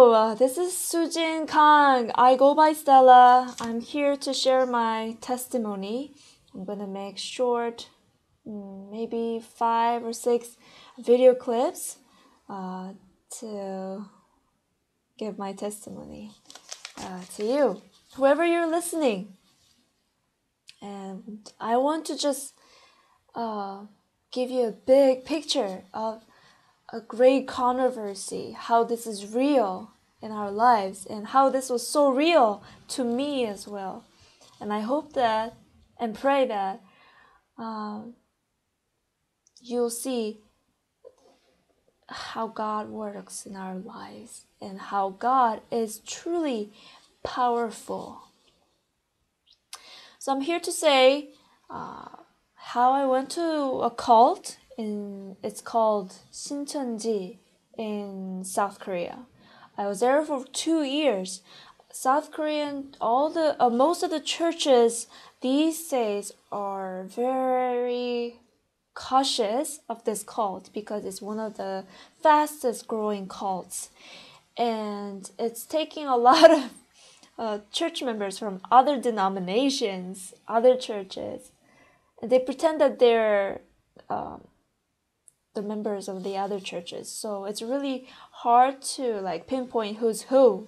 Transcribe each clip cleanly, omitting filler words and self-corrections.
Hello, this is Sujin Kang. I go by Stella. I'm here to share my testimony. I'm gonna make short, maybe 5 or 6 video clips to give my testimony to you, whoever you're listening. And I want to just give you a big picture of a great controversy, how this is real in our lives and how this was so real to me as well. And I hope that and pray that you'll see how God works in our lives and how God is truly powerful. So I'm here to say how I went to a cult. It's called Shincheonji in South Korea. I was there for 2 years. South Korean, most of the churches these days are very cautious of this cult because it's one of the fastest growing cults, and it's taking a lot of church members from other denominations, other churches, and they pretend that they're the members of the other churches. So it's really hard to pinpoint who's who.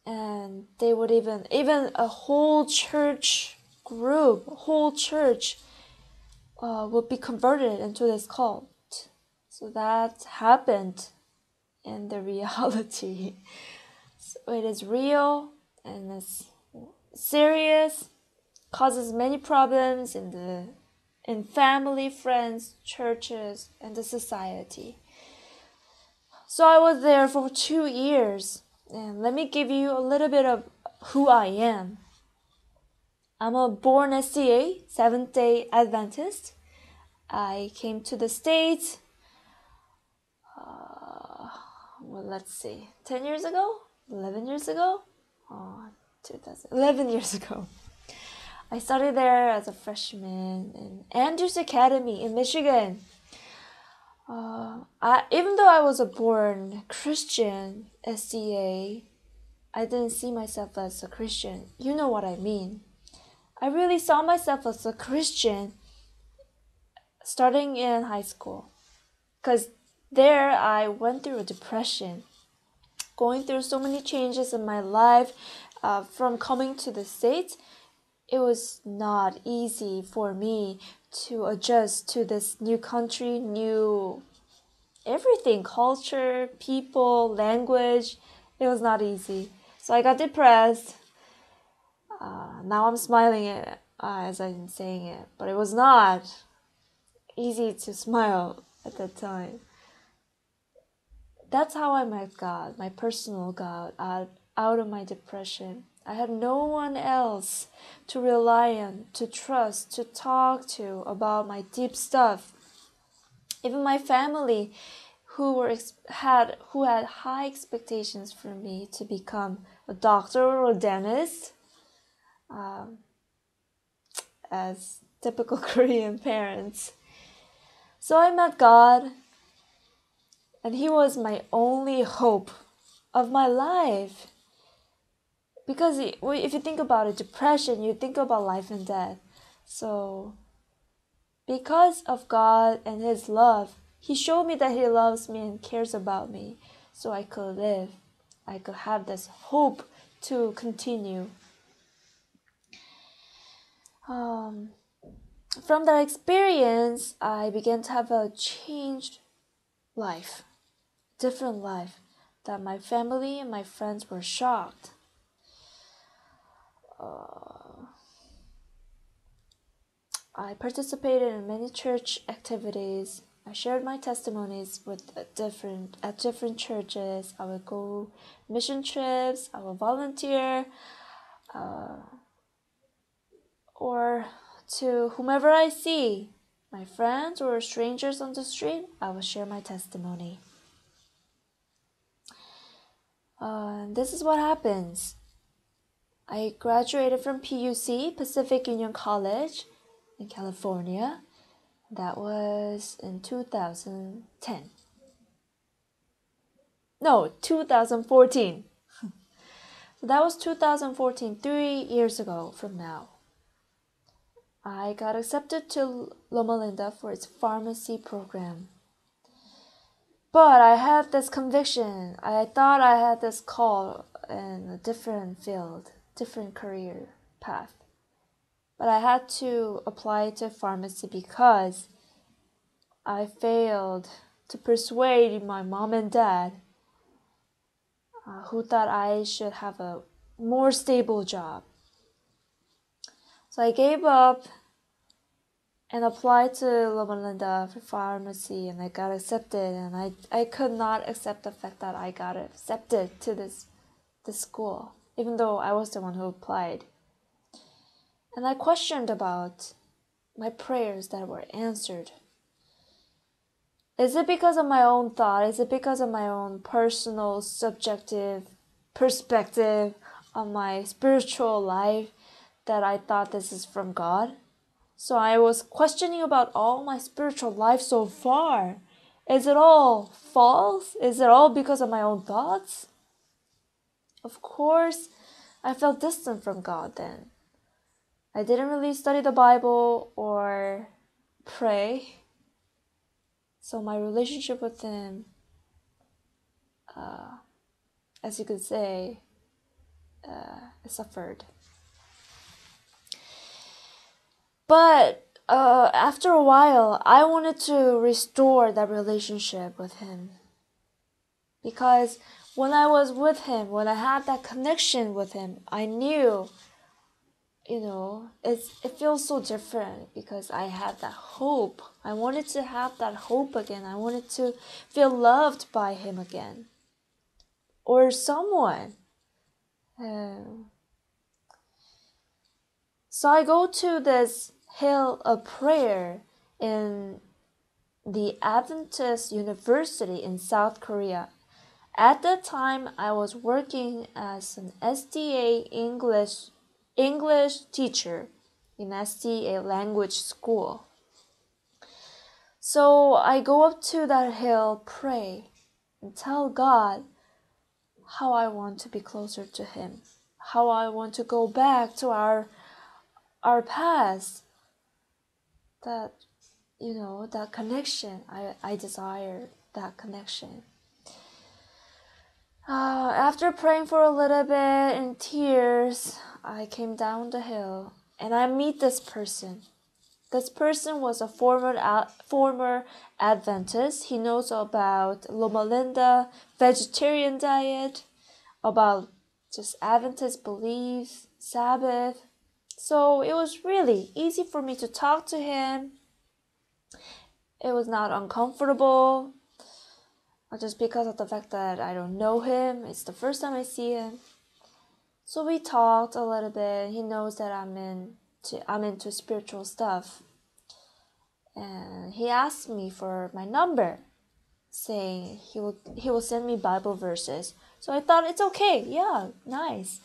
And they would even a whole church group, would be converted into this cult. So that happened in the reality. So it is real and it's serious, causes many problems in family, friends, churches, and the society. So I was there for 2 years, and let me give you a little bit of who I am. I'm a born SDA, Seventh-day Adventist. I came to the States, 10 years ago? 11 years ago? 11 years ago. I studied there as a freshman in Andrews Academy in Michigan. Even though I was a born Christian SDA, I didn't see myself as a Christian. You know what I mean. I really saw myself as a Christian starting in high school. Because there I went through a depression, going through so many changes in my life from coming to the States. It was not easy for me to adjust to this new country, new everything, culture, people, language. It was not easy. So I got depressed. Now I'm smiling as I'm saying it, but it was not easy to smile at that time. That's how I met God, my personal God, out of my depression. I had no one else to rely on, to trust, to talk to about my deep stuff. Even my family, who had high expectations for me to become a doctor or a dentist, as typical Korean parents. So I met God, and He was my only hope of my life. Because if you think about it, depression, you think about life and death. So, because of God and His love, He showed me that He loves me and cares about me. So I could live. I could have this hope to continue. From that experience, I began to have a changed life, different life, that my family and my friends were shocked. I participated in many church activities. I shared my testimonies at different churches. I would go mission trips. I would volunteer, or to whomever I see, my friends or strangers on the street, I will share my testimony. This is what happens. I graduated from PUC, Pacific Union College, in California. That was in 2010. No, 2014. So that was 2014, 3 years ago from now. I got accepted to Loma Linda for its pharmacy program. But I had this conviction. I thought I had this call in a different field, different career path. But I had to apply to pharmacy because I failed to persuade my mom and dad, who thought I should have a more stable job. So I gave up and applied to Loma Linda for pharmacy, and I got accepted. And I could not accept the fact that I got accepted to this school, even though I was the one who applied. And I questioned about my prayers that were answered. Is it because of my own thought? Is it because of my own personal, subjective perspective on my spiritual life that I thought this is from God? So I was questioning about all my spiritual life so far. Is it all false? Is it all because of my own thoughts? Of course, I felt distant from God then. I didn't really study the Bible or pray. So my relationship with Him, as you could say, suffered. But after a while, I wanted to restore that relationship with Him. Because when I was with Him, when I had that connection with Him, I knew, it feels so different because I had that hope. I wanted to have that hope again. I wanted to feel loved by Him again. Or someone. So I go to this hill of prayer in the Adventist University in South Korea. At that time, I was working as an SDA English teacher in SDA language school. So I go up to that hill, pray, and tell God how I want to be closer to Him, how I want to go back to our past, that connection. I desire that connection. After praying for a little bit in tears, I came down the hill and I meet this person. This person was a former Adventist. He knows about Loma Linda, vegetarian diet, about just Adventist beliefs, Sabbath. So it was really easy for me to talk to him. It was not uncomfortable, just because of the fact that I don't know him. It's the first time I see him. So we talked a little bit. He knows that I'm into spiritual stuff. And he asked me for my number, saying he will send me Bible verses. So I thought it's okay. Yeah, nice.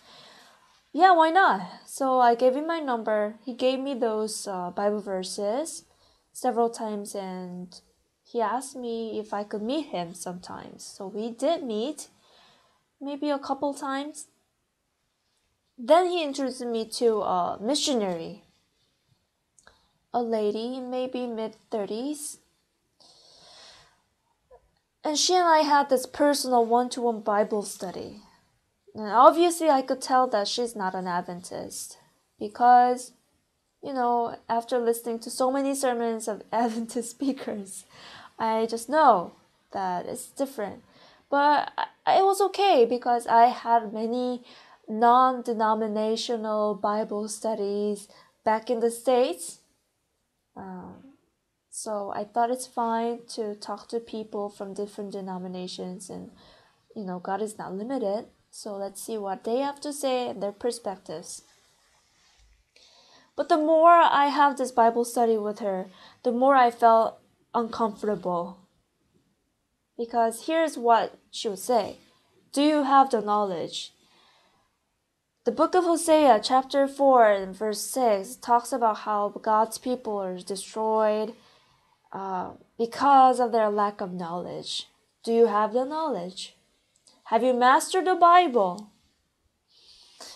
Yeah, why not? So I gave him my number. He gave me those Bible verses several times, and he asked me if I could meet him sometimes. So we did meet, maybe a couple times. Then he introduced me to a missionary, a lady, maybe mid-30s. And she and I had this personal one-to-one Bible study. And obviously I could tell that she's not an Adventist because, after listening to so many sermons of Adventist speakers, I just know that it's different. But it was okay because I had many non-denominational Bible studies back in the States. So I thought it's fine to talk to people from different denominations, and God is not limited. So let's see what they have to say and their perspectives. But the more I have this Bible study with her, the more I felt uncomfortable. Because here's what she would say. Do you have the knowledge? The book of Hosea, chapter 4 and verse 6, talks about how God's people are destroyed because of their lack of knowledge. Do you have the knowledge? Have you mastered the Bible?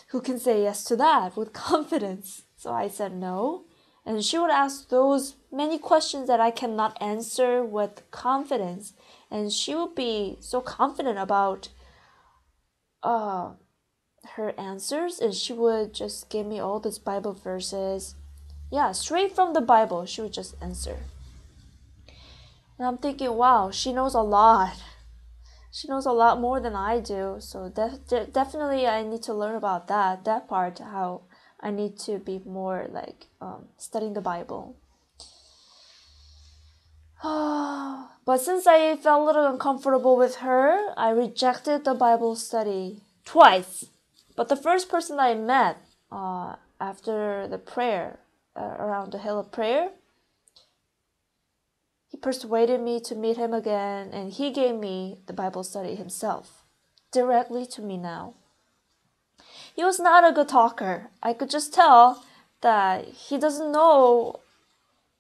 Who can say yes to that with confidence? So I said no. And she would ask those many questions that I cannot answer with confidence. And she would be so confident about her answers. And she would just give me all these Bible verses. Yeah, straight from the Bible, she would just answer. And I'm thinking, wow, she knows a lot. She knows a lot more than I do. So definitely I need to learn about that part, how I need to be more like studying the Bible. But since I felt a little uncomfortable with her, I rejected the Bible study twice. But the first person I met after the prayer, around the hill of prayer, he persuaded me to meet him again, and he gave me the Bible study himself, directly to me now. He was not a good talker. I could just tell that he doesn't know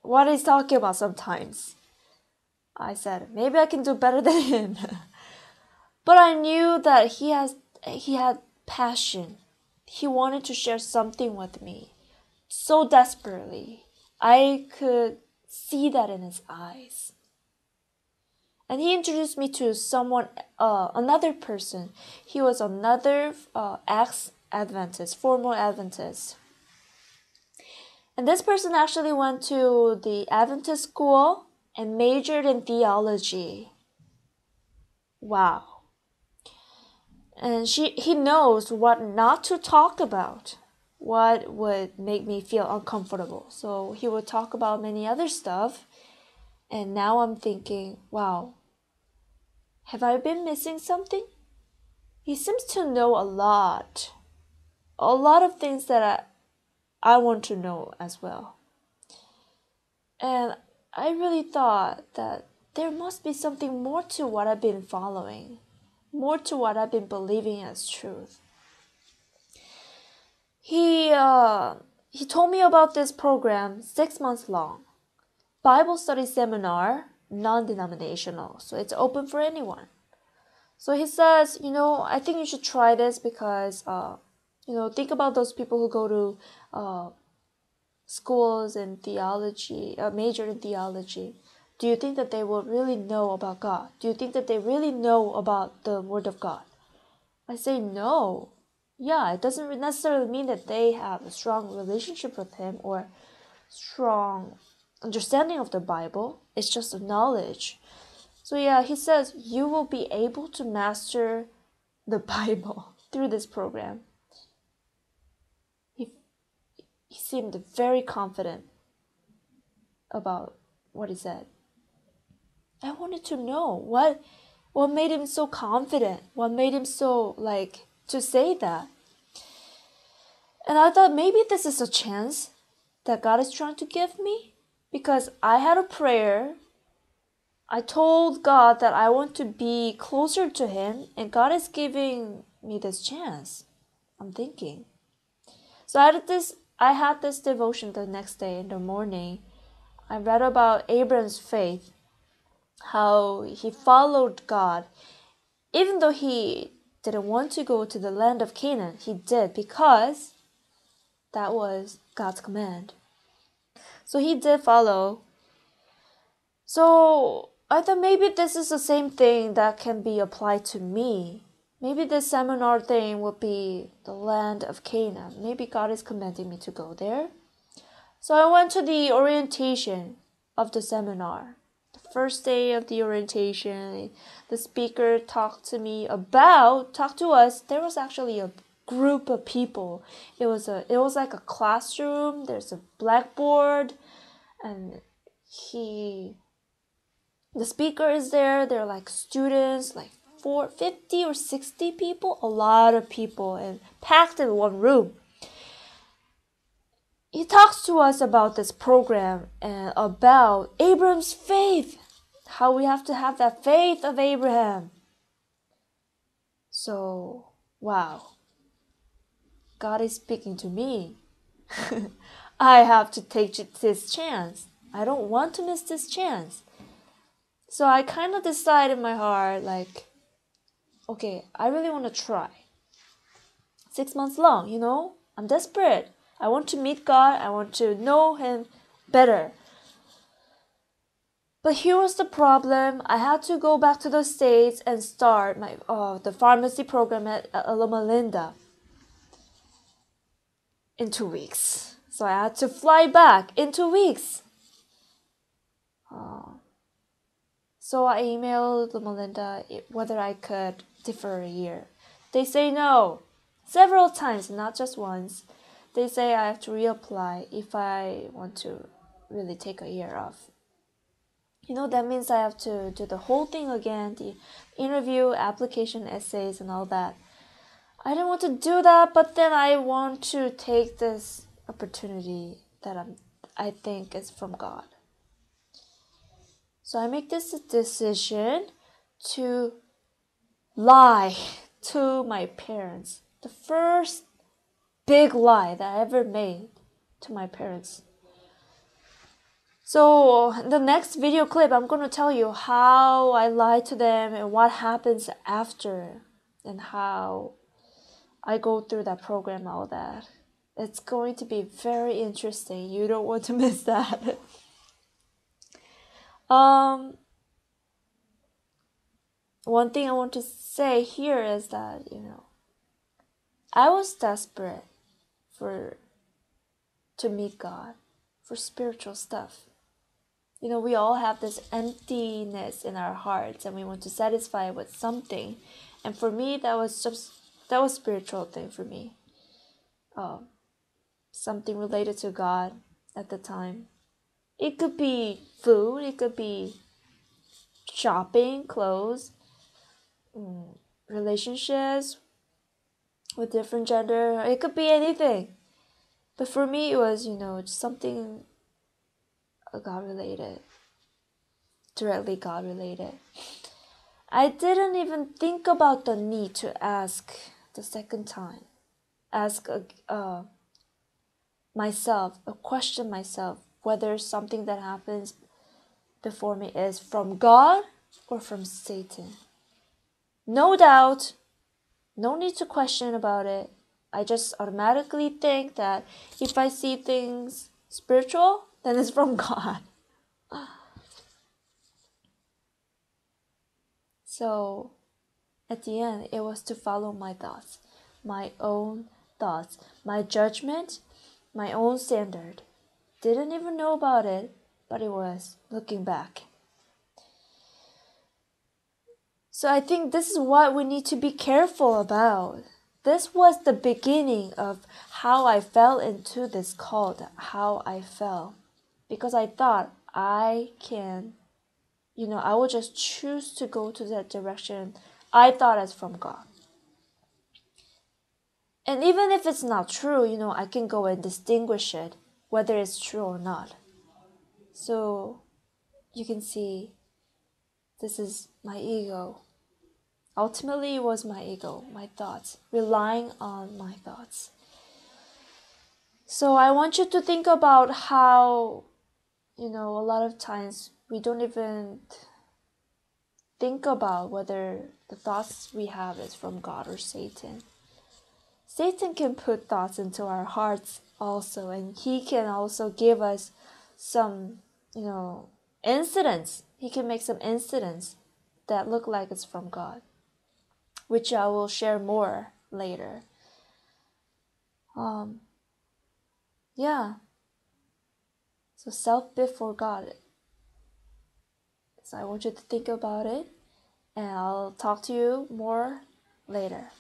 what he's talking about sometimes. I said, maybe I can do better than him. But I knew that he had passion. He wanted to share something with me so desperately. I could see that in his eyes. And he introduced me to another person. He was another ex-Adventist, former Adventist. And this person actually went to the Adventist school and majored in theology. Wow. And he knows what not to talk about, what would make me feel uncomfortable. So he would talk about many other stuff. And now I'm thinking, wow, have I been missing something? He seems to know a lot of things that I want to know as well. And I really thought that there must be something more to what I've been following, more to what I've been believing as truth. He told me about this program, 6 months long, Bible study seminar, non-denominational, so it's open for anyone. So he says, I think you should try this because, think about those people who go to schools in theology, major in theology. Do you think that they will really know about God? Do you think that they really know about the Word of God? I say no. Yeah, it doesn't necessarily mean that they have a strong relationship with Him or strong understanding of the Bible. It's just a knowledge. So yeah, he says you will be able to master the Bible through this program. He seemed very confident about what he said. I wanted to know what made him so confident, what made him so to say that. And I thought maybe this is a chance that God is trying to give me, because I had a prayer. I told God that I want to be closer to Him, and God is giving me this chance. I'm thinking. So I had this devotion the next day in the morning. I read about Abraham's faith, how he followed God. Even though he didn't want to go to the land of Canaan, he did because that was God's command. So he did follow. So I thought maybe this is the same thing that can be applied to me. Maybe this seminar thing would be the land of Canaan. Maybe God is commanding me to go there. So I went to the orientation of the seminar. The first day of the orientation, the speaker talked to us. There was actually a group of people. It was like a classroom. There's a blackboard, and the speaker is there. They're like students, like 50 or 60 people, a lot of people, and packed in one room. He talks to us about this program and about Abraham's faith, how we have to have that faith of Abraham. So, wow, God is speaking to me. I have to take this chance. I don't want to miss this chance. So I kind of decide in my heart, okay, I really want to try. 6 months long, I'm desperate. I want to meet God. I want to know Him better. But here was the problem. I had to go back to the States and start the pharmacy program at Loma Linda in 2 weeks. So I had to fly back in 2 weeks. So I emailed Loma Linda whether I could defer a year. They say no. Several times, not just once. They say I have to reapply if I want to really take a year off. That means I have to do the whole thing again, the interview, application, essays, and all that. I didn't want to do that, but then I want to take this opportunity that I think is from God. So I make this decision to lie to my parents. The first big lie that I ever made to my parents. So in the next video clip, I'm going to tell you how I lied to them and what happens after and how I go through that program, all that. It's going to be very interesting. You don't want to miss that. One thing I want to say here is that, I was desperate to meet God for spiritual stuff. We all have this emptiness in our hearts and we want to satisfy it with something. And for me, that was spiritual thing for me. Something related to God at the time. It could be food, it could be shopping, clothes, relationships with different gender. It could be anything. But for me, it was, something God related. Directly God related. I didn't even think about the need to ask the second time. Question myself whether something that happens before me is from God or from Satan. No doubt, no need to question about it. I just automatically think that if I see things spiritual, then it's from God. So, at the end, it was to follow my thoughts, my own thoughts, my judgment, my own standard. Didn't even know about it, but it was looking back. So I think this is what we need to be careful about. This was the beginning of how I fell into this cult, how I fell. Because I thought I can, I would just choose to go to that direction I thought it's from God. And even if it's not true, I can go and distinguish it, whether it's true or not. So you can see this is my ego. Ultimately, it was my ego, my thoughts, relying on my thoughts. So I want you to think about how, a lot of times we don't even think about whether the thoughts we have is from God or Satan. Satan can put thoughts into our hearts also, and he can also give us some, incidents. He can make some incidents that look like it's from God, which I will share more later. Yeah. So self before God. So I want you to think about it, and I'll talk to you more later.